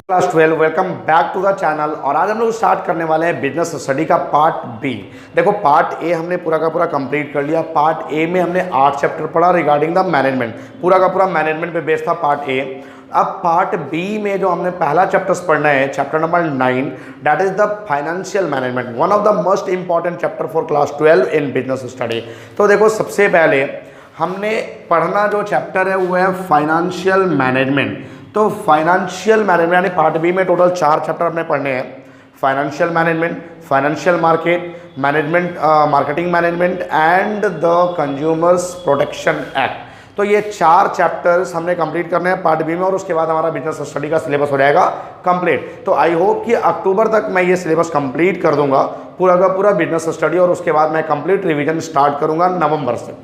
Class 12 welcome back to the channel. और आज हम लोग स्टार्ट करने वाले हैं बिजनेस स्टडी का पार्ट बी। देखो पार्ट ए हमने पूरा का पूरा कंप्लीट कर लिया। पार्ट ए में हमने 8 चैप्टर पढ़ा रिगार्डिंग द मैनेजमेंट, पूरा का पूरा मैनेजमेंट पे बेस्ड था पार्ट ए। अब पार्ट बी में जो हमने पहला चैप्टर्स पढ़ना है, chapter number 9, that is the financial management, one of the most important chapter for class 12 in business study. तो देखो सबसे पहले हमने पढ़ना जो चैप्टर है वो है फाइनेंशियल मैनेजमेंट। तो फाइनेंशियल मैनेजमेंट यानी पार्ट बी में टोटल 4 चैप्टर हमने पढ़ने हैं। Financial management, financial market management, marketing management and the consumers protection act. तो ये 4 चैप्टर्स हमने कंप्लीट करने हैं पार्ट बी में, और उसके बाद हमारा बिजनेस स्टडी का सिलेबस हो जाएगा कंप्लीट। तो आई होप कि अक्टूबर तक मैं ये सिलेबस कंप्लीट कर दूंगा, पूरा का पूरा बिजनेस स्टडी, और उसके बाद मैं कंप्लीट रिवीजन स्टार्ट करूंगा नवंबर से।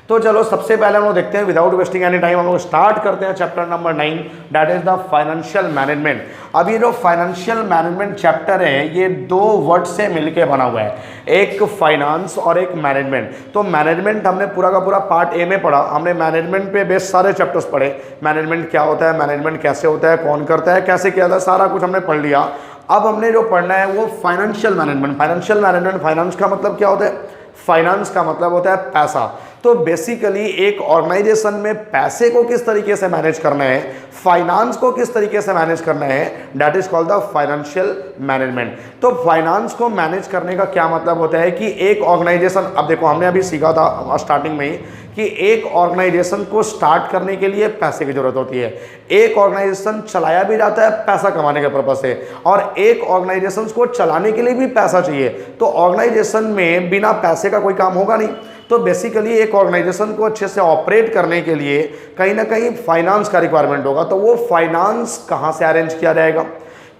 तो चलो सबसे पहले हम लोग देखते हैं, विदाउट वेस्टिंग एनी टाइम हम लोग स्टार्ट करते हैं chapter number 9, that is the financial management. अब ये जो फाइनेंशियल मैनेजमेंट चैप्टर है ये 2 वर्ड से मिलके बना हुआ है, एक फाइनेंस और एक मैनेजमेंट। तो मैनेजमेंट हमने पूरा का पूरा पार्ट ए में पढ़ा, हमने मैनेजमेंट पे बेस्ड सारे चैप्टर्स पढ़े। मैनेजमेंट क्या होता है, मैनेजमेंट कैसे होता है, कौन करता है, कैसे किया जाता है, सारा कुछ हमने पढ़ लिया। अब हमने जो पढ़ना है वो financial management. Financial management, finance का मतलब क्या होता है? फाइनेंस का मतलब होता है पैसा। तो बेसिकली एक ऑर्गेनाइजेशन में पैसे को किस तरीके से मैनेज करना है, फाइनेंस को किस तरीके से मैनेज करना है, that is called the financial management. तो फाइनेंस को मैनेज करने का क्या मतलब होता है कि एक ऑर्गेनाइजेशन, अब देखो हमने अभी सीखा था स्टार्टिंग में ही कि एक ऑर्गेनाइजेशन को स्टार्ट करने के लिए पैसे की जरूरत होती है। एक ऑर्गेनाइजेशन चलाया भी जाता है पैसा कमाने के पर्पज से, और एक ऑर्गेनाइजेशन को चलाने के लिए भी पैसा चाहिए। तो ऑर्गेनाइजेशन में बिना पैसे का कोई काम होगा नहीं। तो बेसिकली एक ऑर्गेनाइजेशन को अच्छे से ऑपरेट करने के लिए कहीं ना कहीं फाइनेंस का रिक्वायरमेंट होगा। तो वो फाइनेंस कहाँ से अरेंज किया जाएगा?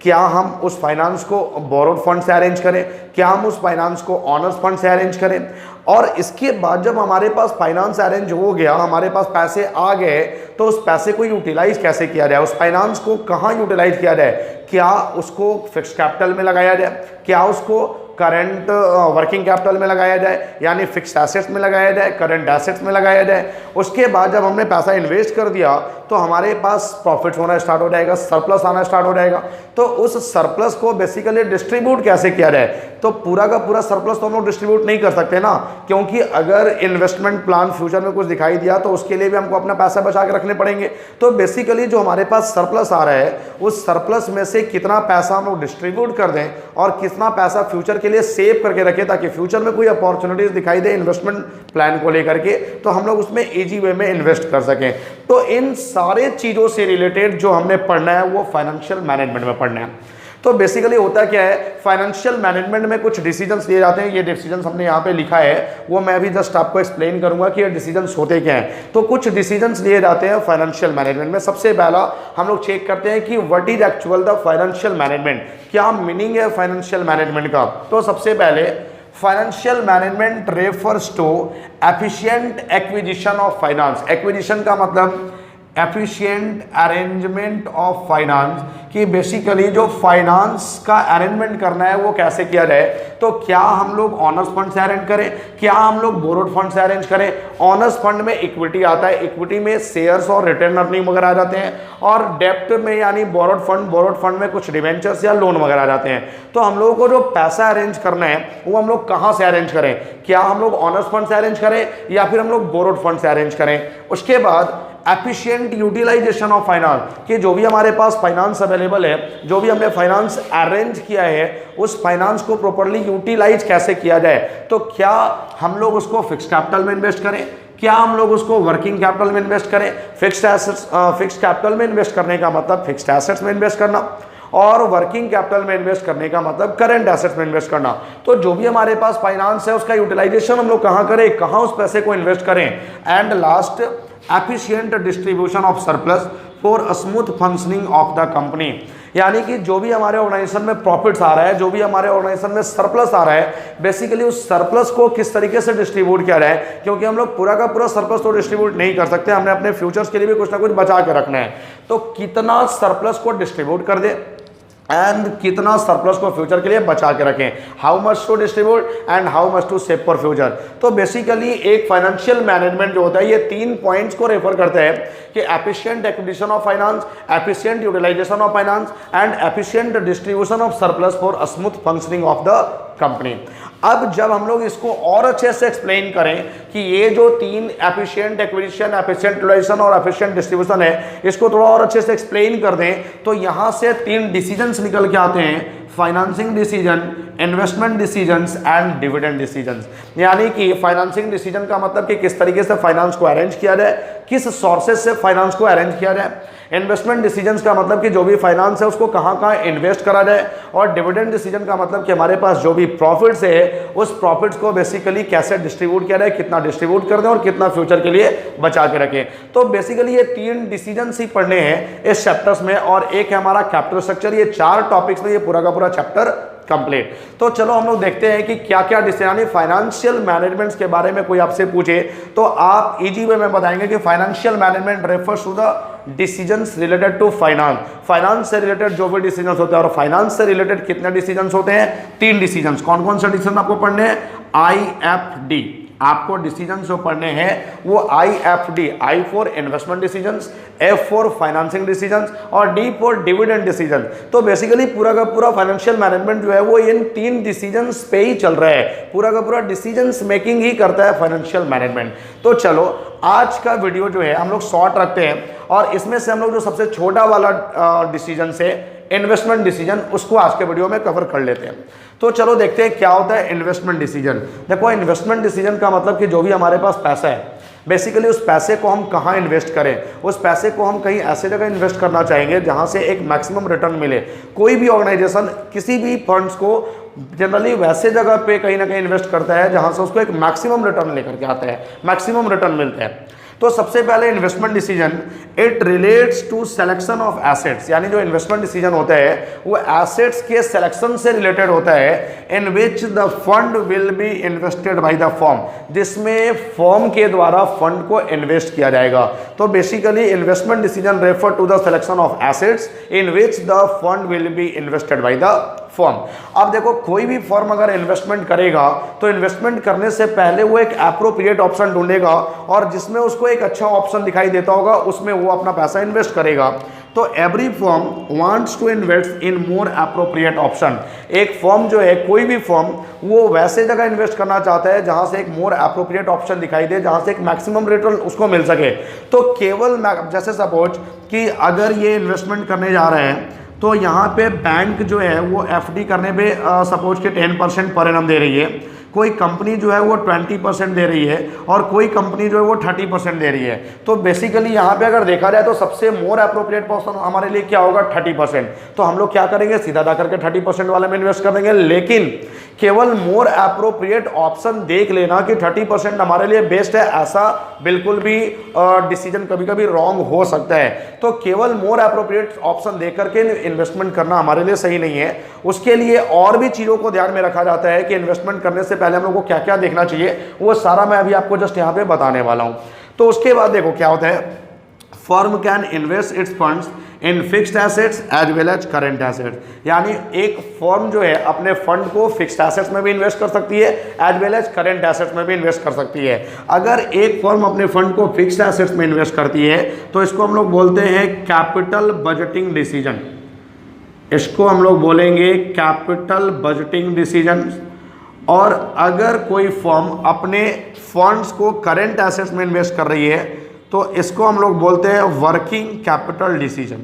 क्या हम उस फाइनेंस को बोरोड फंड से अरेंज करें, क्या हम उस फाइनेंस को ऑनर्स फंड से अरेंज करें? और इसके बाद जब हमारे पास फाइनेंस अरेंज हो गया, हमारे पास पैसे आ गए, तो उस पैसे को यूटिलाइज कैसे किया जाए, उस फाइनेंस को कहाँ यूटिलाइज किया जाए? क्या उसको फिक्स कैपिटल में लगाया जाए, क्या उसको करंट वर्किंग कैपिटल में लगाया जाए, यानी फिक्स एसेट्स में लगाया जाए, करंट एसेट्स में लगाया जाए? उसके बाद जब हमने पैसा इन्वेस्ट कर दिया तो हमारे पास प्रॉफिट होना स्टार्ट हो जाएगा, सरप्लस आना स्टार्ट हो जाएगा। तो उस सरप्लस को बेसिकली डिस्ट्रीब्यूट कैसे किया जाए? तो पूरा का पूरा सरप्लस तो हम लोग डिस्ट्रीब्यूट नहीं कर सकते ना, क्योंकि अगर इन्वेस्टमेंट प्लान फ्यूचर में कुछ दिखाई दिया तो उसके लिए भी हमको अपना पैसा बचा के रखने पड़ेंगे। तो बेसिकली जो हमारे पास सरप्लस आ रहा है उस सरप्लस में से कितना पैसा हम लोग डिस्ट्रीब्यूट कर दें और कितना पैसा फ्यूचर के लिए सेव करके रखें, ताकि फ्यूचर में कोई अपॉर्चुनिटीज दिखाई दे इन्वेस्टमेंट प्लान को लेकर के, तो हम लोग उसमें इजी वे में इन्वेस्ट कर सकें। तो इन सारे चीज़ों से रिलेटेड जो हमने पढ़ना है वो फाइनेंशियल मैनेजमेंट में पढ़ना है। तो बेसिकली होता क्या है, फाइनेंशियल मैनेजमेंट में कुछ डिसीजंस लिए जाते हैं। ये डिसीजंस हमने यहाँ पे लिखा है, वो मैं भी जस्ट आपको एक्सप्लेन करूंगा कि ये डिसीजंस होते क्या हैं। तो कुछ डिसीजंस लिए जाते हैं फाइनेंशियल मैनेजमेंट में। सबसे पहला हम लोग चेक करते हैं कि what is actual the financial management, क्या मीनिंग है फाइनेंशियल मैनेजमेंट का। तो सबसे पहले financial management refers to efficient acquisition of finance. Acquisition का मतलब एफिशिएंट अरेंजमेंट ऑफ फाइनेंस, कि बेसिकली जो फाइनेंस का अरेंजमेंट करना है वो कैसे किया जाए। तो क्या हम लोग ऑनर्स फंड से अरेंज करें, क्या हम लोग बोरोड फंड से अरेंज करें? ऑनर्स फंड में इक्विटी आता है, इक्विटी में शेयर्स और रिटर्न अर्निंग वगैरह आ जाते हैं, और डेप्ट में यानी बोरोड फंड में कुछ डिवेंचर्स या लोन वगैरह आ जाते हैं। तो हम लोगों को जो पैसा अरेंज करना है वो हम लोग कहाँ से अरेंज करें? क्या हम लोग ऑनर्स फंड से अरेंज करें या फिर हम लोग बोरोड फंड से अरेंज करें? उसके बाद एफिशिएंट यूटिलाइजेशन ऑफ फाइनेंस, कि जो भी हमारे पास फाइनेंस अवेलेबल है, जो भी हमने फाइनेंस अरेंज किया है, उस फाइनेंस को प्रॉपर्ली यूटिलाइज कैसे किया जाए। तो क्या हम लोग उसको फिक्स कैपिटल में इन्वेस्ट करें, क्या हम लोग उसको वर्किंग कैपिटल में इन्वेस्ट करें? फिक्स्ड एसेट्स, फिक्स कैपिटल में इन्वेस्ट करने का मतलब फिक्स्ड एसेट्स में इन्वेस्ट करना, और वर्किंग कैपिटल में इन्वेस्ट करने का मतलब करंट एसेट्स में इन्वेस्ट करना। तो जो भी हमारे पास फाइनेंस है उसका यूटिलाइजेशन हम लोग कहाँ करें, कहाँ उस पैसे को इन्वेस्ट करें। And last, efficient distribution of surplus for smooth functioning of the company, यानी कि जो भी हमारे ऑर्गेनाइजेशन में प्रॉफिट्स आ रहा है, जो भी हमारे ऑर्गेनाइजेशन में सरप्लस आ रहा है, बेसिकली उस सरप्लस को किस तरीके से डिस्ट्रीब्यूट किया जाए, क्योंकि हम लोग पूरा का पूरा सरप्लस तो डिस्ट्रीब्यूट नहीं कर सकते, हमने अपने फ्यूचर्स के लिए भी कुछ ना कुछ बचा के रखना है। तो कितना सरप्लस को डिस्ट्रीब्यूट कर दे, एंड कितना सरप्लस को फ्यूचर के लिए बचा के रखें, how much to distribute and how much to save for future. तो बेसिकली एक फाइनेंशियल मैनेजमेंट जो होता है ये 3 पॉइंट्स को रेफर करते हैं कि efficient acquisition of finance, efficient utilisation of finance and efficient distribution of surplus for a smooth functioning of the company. अब जब हम लोग इसको और अच्छे से एक्सप्लेन करें कि ये जो 3 एफिशिएंट एक्विजिशन, एफिशिएंट यूटिलाइजेशन और एफिशिएंट डिस्ट्रीब्यूशन है, इसको थोड़ा और अच्छे से एक्सप्लेन कर दें तो यहां से 3 डिसीजंस निकल के आते हैं, financing decision, investment decisions and dividend decisions. यानी कि फाइनेंसिंग डिसीजन का मतलब कि किस तरीके से फाइनेंस को अरेंज किया जाए, किस सोर्सेज से फाइनेंस को अरेंज किया जाए। इन्वेस्टमेंट डिसीजंस का मतलब कि जो भी फाइनेंस है उसको कहाँ कहाँ इन्वेस्ट करा जाए, और डिविडेंड डिसीजन का मतलब कि हमारे पास जो भी प्रॉफिट्स है उस प्रॉफिट्स को बेसिकली कैसे डिस्ट्रीब्यूट किया जाए, कितना डिस्ट्रीब्यूट कर दें और कितना फ्यूचर के लिए बचा के रखें। तो बेसिकली ये 3 डिसीजंस ही पढ़ने हैं इस चैप्टर्स में, और एक है हमारा कैपिटल स्ट्रक्चर। ये 4 टॉपिक्स में ये पूरा का पूरा चैप्टर कंप्लीट। तो चलो हम लोग देखते हैं कि क्या क्या डिसीजन, फाइनेंशियल मैनेजमेंट के बारे में कोई आपसे पूछे तो आप इजी वे में बताएंगे कि financial management refers to the decisions related to finance. Finance से रिलेटेड जो भी डिसीजंस होते हैं, और फाइनेंस से रिलेटेड कितने डिसीजंस होते हैं, 3 डिसीजंस। कौन कौन से डिसीजन आपको पढ़ने हैं, IFD आपको डिसीजन जो पढ़ने हैं वो IFD, I for investment decisions, F for financing decisions और D फॉर डिविडेंड डिसीजन। तो बेसिकली पूरा का पूरा फाइनेंशियल मैनेजमेंट जो है वो इन 3 डिसीजंस पे ही चल रहा है, पूरा का पूरा डिसीजंस मेकिंग ही करता है फाइनेंशियल मैनेजमेंट। तो चलो आज का वीडियो जो है हम लोग शॉर्ट रखते हैं, और इसमें से हम लोग जो सबसे छोटा वाला डिसीजन से इन्वेस्टमेंट डिसीजन, उसको आज के वीडियो में कवर कर लेते हैं। तो चलो देखते हैं क्या होता है इन्वेस्टमेंट डिसीजन। देखो इन्वेस्टमेंट डिसीजन का मतलब कि जो भी हमारे पास पैसा है, बेसिकली उस पैसे को हम कहाँ इन्वेस्ट करें, उस पैसे को हम कहीं ऐसे जगह इन्वेस्ट करना चाहेंगे जहाँ से एक मैक्सिमम रिटर्न मिले। कोई भी ऑर्गेनाइजेशन किसी भी फंड्स को जनरली वैसे जगह पे कहीं ना कहीं इन्वेस्ट करता है जहाँ से उसको एक मैक्सिमम रिटर्न लेकर के आता है, मैक्सिमम रिटर्न मिलता है। तो सबसे पहले investment decision, it relates to selection of assets. यानी जो इन्वेस्टमेंट डिसीजन होता है वो एसेट्स के सिलेक्शन से रिलेटेड होता है, in which the fund will be invested by the firm, जिसमें फर्म के द्वारा फंड को इन्वेस्ट किया जाएगा। तो basically investment decision refer to the selection of assets in which the fund will be invested by the firm. अब देखो कोई भी फर्म अगर इन्वेस्टमेंट करेगा तो इन्वेस्टमेंट करने से पहले वो एक एप्रोप्रिएट ऑप्शन ढूंढेगा, और जिसमें उसको एक अच्छा ऑप्शन दिखाई देता होगा उसमें वो अपना पैसा इन्वेस्ट करेगा। तो every firm wants to invest in more appropriate option. एक फर्म जो है, कोई भी फर्म, वो वैसे जगह इन्वेस्ट करना चाहता है जहां से एक मोर एप्रोप्रिएट ऑप्शन दिखाई दे, जहां से एक मैक्सिमम रिटर्न उसको मिल सके। तो केवल जैसे सपोज कि अगर ये इन्वेस्टमेंट करने जा रहे हैं तो यहाँ पे बैंक जो है वो FD करने पे सपोज के 10% पर एनम दे रही है, कोई कंपनी जो है वो 20% दे रही है, और कोई कंपनी जो है वो 30% दे रही है। तो बेसिकली यहाँ पे अगर देखा जाए तो सबसे मोर अप्रोप्रिएट पर्सन हमारे लिए क्या होगा, 30%। तो हम लोग क्या करेंगे, सीधा जा करके 30% वाले में इन्वेस्ट कर देंगे। लेकिन केवल मोर अप्रोप्रिएट ऑप्शन देख लेना कि 30% हमारे लिए बेस्ट है, ऐसा बिल्कुल भी डिसीजन कभी कभी रॉन्ग हो सकता है। तो केवल मोर अप्रोप्रिएट ऑप्शन देख करके इन्वेस्टमेंट करना हमारे लिए सही नहीं है। उसके लिए और भी चीज़ों को ध्यान में रखा जाता है कि इन्वेस्टमेंट करने से पहले हम लोग को क्या क्या देखना चाहिए, वो सारा मैं अभी आपको जस्ट यहाँ पे बताने वाला हूँ। तो उसके बाद देखो क्या होता है, firm can invest its funds in fixed assets as well as current assets. यानी एक फर्म जो है अपने फंड को फिक्स्ड एसेट्स में भी इन्वेस्ट कर सकती है, as well as current assets में भी इन्वेस्ट कर सकती है। अगर एक फर्म अपने फंड को फिक्स्ड एसेट्स में इन्वेस्ट करती है तो इसको हम लोग बोलते हैं कैपिटल बजटिंग डिसीजन। इसको हम लोग बोलेंगे कैपिटल बजटिंग डिसीजन। और अगर कोई फर्म अपने फंड्स को करेंट एसेट्स में इन्वेस्ट कर रही है तो इसको हम लोग बोलते हैं वर्किंग कैपिटल डिसीजन।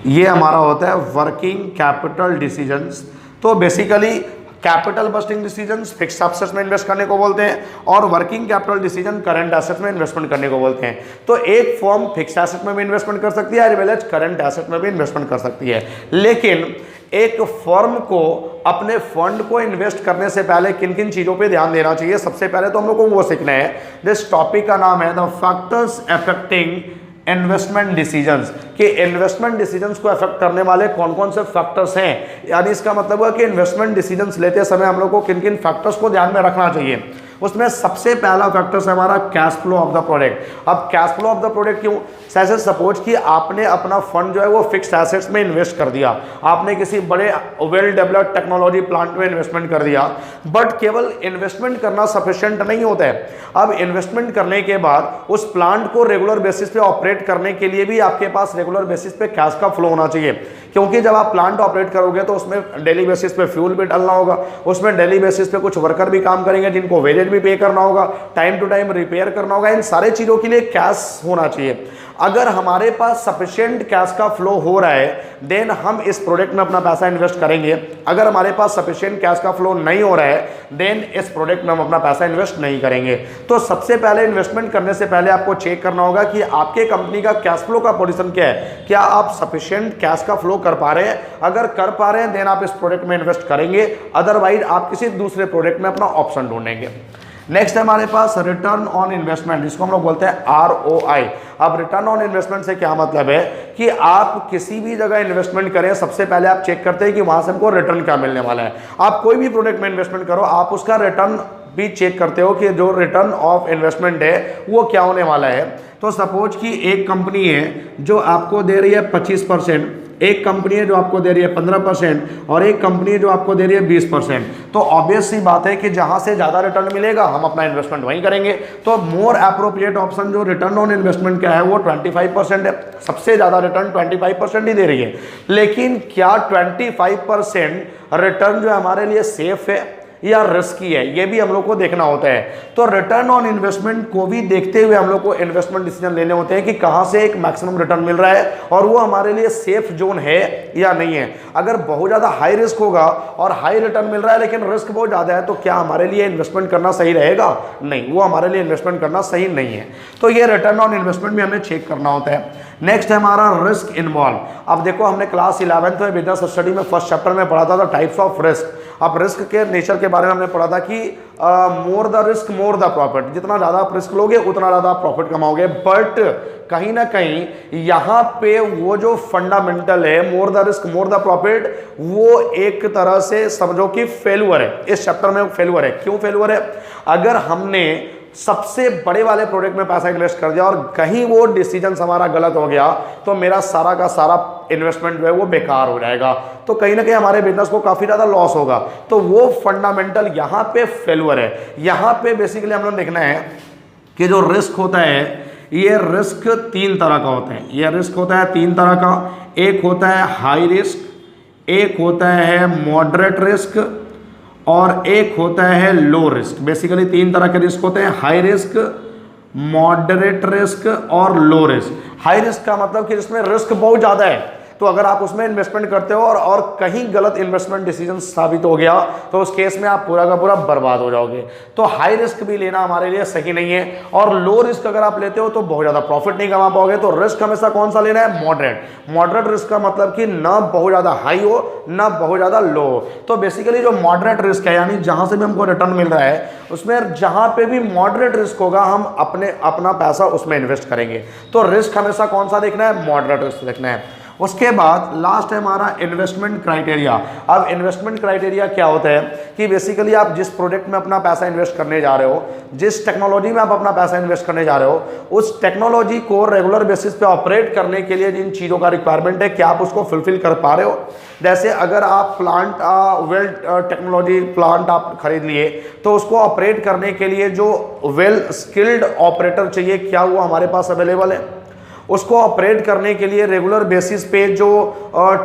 ये हमारा होता है वर्किंग कैपिटल डिसीजंस। तो basically capital budgeting decisions fixed assets में इन्वेस्ट करने को बोलते हैं, और working capital decision current assets में इन्वेस्टमेंट करने को बोलते हैं। तो एक फर्म फिक्स्ड एसेट में भी इन्वेस्टमेंट कर सकती है, as well as current asset में भी इन्वेस्टमेंट कर सकती है। लेकिन एक फर्म को अपने फंड को इन्वेस्ट करने से पहले किन किन चीज़ों पे ध्यान देना चाहिए, सबसे पहले तो हम लोग को वो सीखना है। दिस टॉपिक का नाम है the factors affecting investment decisions, कि इन्वेस्टमेंट डिसीजंस को अफेक्ट करने वाले कौन कौन से फैक्टर्स हैं। यानी इसका मतलब है कि इन्वेस्टमेंट डिसीजंस लेते समय हम लोग को किन किन फैक्टर्स को ध्यान में रखना चाहिए। उसमें सबसे पहला फैक्टर है हमारा cash flow of the product. अब cash flow of the product क्यों? जैसे सपोज कि आपने अपना फंड जो है वो फिक्स्ड एसेट्स में इन्वेस्ट कर दिया, आपने किसी बड़े वेल डेवलप्ड टेक्नोलॉजी प्लांट में इन्वेस्टमेंट कर दिया, बट केवल इन्वेस्टमेंट करना सफिशिएंट नहीं होता है। अब इन्वेस्टमेंट करने के बाद उस प्लांट को रेगुलर बेसिस पे ऑपरेट करने के लिए भी आपके पास रेगुलर बेसिस पे कैश का फ्लो होना चाहिए, क्योंकि जब आप प्लांट ऑपरेट करोगे तो उसमें डेली बेसिस पे फ्यूल भी डालना होगा, उसमें डेली बेसिस पे कुछ वर्कर भी काम करेंगे जिनको वेजेज भी पे करना होगा, टाइम टू टाइम रिपेयर करना होगा। इन सारे चीज़ों के लिए कैश होना चाहिए। अगर हमारे पास सफिशिएंट कैश का फ्लो हो रहा है देन हम इस प्रोडक्ट में अपना पैसा इन्वेस्ट करेंगे। अगर हमारे पास सफिशिएंट कैश का फ्लो नहीं हो रहा है देन इस प्रोडक्ट में हम अपना पैसा इन्वेस्ट नहीं करेंगे। तो सबसे पहले इन्वेस्टमेंट करने से पहले आपको चेक करना होगा कि आपके कंपनी का कैश फ्लो का पोजीशन क्या है, क्या आप सफिशिएंट कैश का फ्लो कर पा रहे हैं। अगर कर पा रहे हैं देन आप इस प्रोडक्ट में इन्वेस्ट करेंगे, अदरवाइज आप किसी दूसरे प्रोडक्ट में अपना ऑप्शन ढूंढेंगे। नेक्स्ट है हमारे पास रिटर्न ऑन इन्वेस्टमेंट, जिसको हम लोग बोलते हैं ROI। अब रिटर्न ऑन इन्वेस्टमेंट से क्या मतलब है कि आप किसी भी जगह इन्वेस्टमेंट करें, सबसे पहले आप चेक करते हैं कि वहां से हमको रिटर्न क्या मिलने वाला है। आप कोई भी प्रोडक्ट में इन्वेस्टमेंट करो, आप उसका रिटर्न भी चेक करते हो कि जो रिटर्न ऑफ इन्वेस्टमेंट है वो क्या होने वाला है। तो सपोज कि एक कंपनी है जो आपको दे रही है 25%, एक कंपनी है जो आपको दे रही है 15% और एक कंपनी है जो आपको दे रही है 20%। तो ऑब्वियस सी बात है कि जहां से ज़्यादा रिटर्न मिलेगा हम अपना इन्वेस्टमेंट वहीं करेंगे। तो मोर अप्रोप्रिएट ऑप्शन जो रिटर्न ऑन इन्वेस्टमेंट का है वो 25% है। सबसे ज़्यादा रिटर्न 25% ही दे रही है। लेकिन क्या 25% रिटर्न जो हमारे लिए सेफ है या रिस्की है, ये भी हम लोग को देखना होता है। तो रिटर्न ऑन इन्वेस्टमेंट को भी देखते हुए हम लोग को इन्वेस्टमेंट डिसीजन लेने होते हैं कि कहां से एक मैक्सिमम रिटर्न मिल रहा है और वो हमारे लिए सेफ जोन है या नहीं है। अगर बहुत ज़्यादा हाई रिस्क होगा और हाई रिटर्न मिल रहा है लेकिन रिस्क बहुत ज़्यादा है, तो क्या हमारे लिए इन्वेस्टमेंट करना सही रहेगा? नहीं, वो हमारे लिए इन्वेस्टमेंट करना सही नहीं है। तो ये रिटर्न ऑन इन्वेस्टमेंट भी हमें चेक करना होता है। नेक्स्ट है हमारा रिस्क इन्वॉल्व। अब देखो हमने क्लास 11th में बिजनेस स्टडी में फर्स्ट चैप्टर में पढ़ा था टाइप्स ऑफ रिस्क। अब रिस्क के नेचर के बारे में हमने पढ़ा था कि more the risk more the profit, जितना ज़्यादा आप रिस्क लोगे उतना ज़्यादा प्रॉफिट कमाओगे। बट कहीं ना कहीं यहाँ पे वो जो फंडामेंटल है more the risk more the profit, वो एक तरह से समझो कि फेल्यूर है। इस चैप्टर में फेल्यूर है। क्यों फेल्यूर है? अगर हमने सबसे बड़े वाले प्रोडक्ट में पैसा इन्वेस्ट कर दिया और कहीं वो डिसीजन हमारा गलत हो गया तो मेरा सारा का सारा इन्वेस्टमेंट जो है वो बेकार हो जाएगा। तो कहीं ना कहीं हमारे बिजनेस को काफ़ी ज़्यादा लॉस होगा। तो वो फंडामेंटल यहाँ पे फेल्यूर है। यहाँ पे बेसिकली हम लोग देखना है कि जो रिस्क होता है ये रिस्क 3 तरह का होता है। ये रिस्क होता है 3 तरह का। एक होता है हाई रिस्क, एक होता है मॉडरेट रिस्क और एक होता है लो रिस्क। बेसिकली 3 तरह के रिस्क होते हैं, हाई रिस्क, मॉडरेट रिस्क और लो रिस्क। हाई रिस्क का मतलब कि जिसमें रिस्क बहुत ज़्यादा है, तो अगर आप उसमें इन्वेस्टमेंट करते हो और कहीं गलत इन्वेस्टमेंट डिसीजन साबित हो गया तो उस केस में आप पूरा का पूरा बर्बाद हो जाओगे। तो हाई रिस्क भी लेना हमारे लिए सही नहीं है। और लो रिस्क अगर आप लेते हो तो बहुत ज़्यादा प्रॉफिट नहीं कमा पाओगे। तो रिस्क हमेशा कौन सा लेना है? मॉडरेट। मॉडरेट रिस्क का मतलब कि ना बहुत ज़्यादा हाई हो ना बहुत ज़्यादा लो हो। तो बेसिकली जो मॉडरेट रिस्क है यानी जहाँ से भी हमको रिटर्न मिल रहा है उसमें जहाँ पे भी मॉडरेट रिस्क होगा हम अपना पैसा उसमें इन्वेस्ट करेंगे। तो रिस्क हमेशा कौन सा देखना है? मॉडरेट रिस्क देखना है। उसके बाद लास्ट है हमारा इन्वेस्टमेंट क्राइटेरिया। अब इन्वेस्टमेंट क्राइटेरिया क्या होता है कि बेसिकली आप जिस प्रोडक्ट में अपना पैसा इन्वेस्ट करने जा रहे हो, जिस टेक्नोलॉजी में आप अपना पैसा इन्वेस्ट करने जा रहे हो, उस टेक्नोलॉजी को रेगुलर बेसिस पे ऑपरेट करने के लिए जिन चीज़ों का रिक्वायरमेंट है क्या आप उसको फुलफिल कर पा रहे हो। जैसे अगर आप प्लांट वेल टेक्नोलॉजी प्लांट आप खरीद लिए तो उसको ऑपरेट करने के लिए जो वेल स्किल्ड ऑपरेटर चाहिए क्या वो हमारे पास अवेलेबल है? उसको ऑपरेट करने के लिए रेगुलर बेसिस पे जो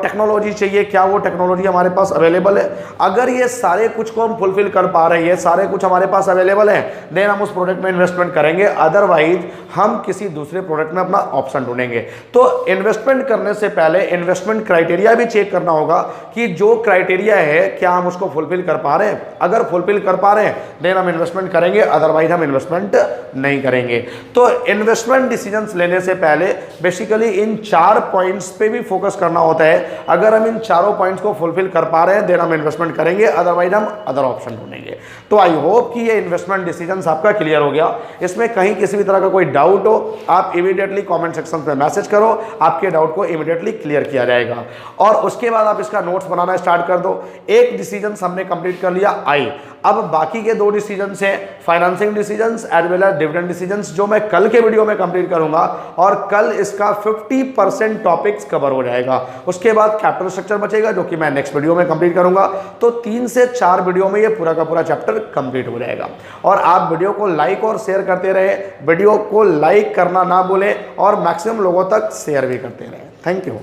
टेक्नोलॉजी चाहिए क्या वो टेक्नोलॉजी हमारे पास अवेलेबल है? अगर ये सारे कुछ को हम फुलफिल कर पा रहे हैं, सारे कुछ हमारे पास अवेलेबल है, देन हम उस प्रोडक्ट में इन्वेस्टमेंट करेंगे। अदरवाइज हम किसी दूसरे प्रोडक्ट में अपना ऑप्शन ढूंढेंगे। तो इन्वेस्टमेंट करने से पहले इन्वेस्टमेंट क्राइटेरिया भी चेक करना होगा कि जो क्राइटेरिया है क्या हम उसको फुलफिल कर पा रहे हैं। अगर फुलफिल कर पा रहे हैं देन हम इन्वेस्टमेंट करेंगे, अदरवाइज हम इन्वेस्टमेंट नहीं करेंगे। तो इन्वेस्टमेंट डिसीजंस लेने से पहले बेसिकली इन 4 पॉइंट्स पे भी फोकस करना होता है। अगर हम इन चारों पॉइंट्स को फुलफिल कर पा रहे हैं देन हम इन्वेस्टमेंट करेंगे, अदरवाइज हम अदर ऑप्शन ढूंढेंगे। तो आई होप कि ये इन्वेस्टमेंट डिसीजंस आपका क्लियर हो गया। इसमें कहीं किसी भी तरह का कोई डाउट हो आप इमीडिएटली कमेंट सेक्शन पे मैसेज करो, आपके डाउट को इमीडिएटली क्लियर किया जाएगा। और उसके बाद आप इसका नोट्स बनाना स्टार्ट कर दो। एक डिसीजन हमने कंप्लीट कर लिया, अब बाकी के 2 डिसीजन है financing decisions as well as dividend decisions, जो मैं कल के वीडियो में कंप्लीट करूंगा और कल इसका 50% टॉपिक्स कवर हो जाएगा। उसके बाद कैपिटल स्ट्रक्चर बचेगा जो कि मैं नेक्स्ट वीडियो में कंप्लीट करूंगा। तो 3 से 4 वीडियो में ये पूरा का पूरा चैप्टर कंप्लीट हो जाएगा। और आप वीडियो को लाइक और शेयर करते रहे, वीडियो को लाइक करना ना भूलें और मैक्सिमम लोगों तक शेयर भी करते रहे। Thank you.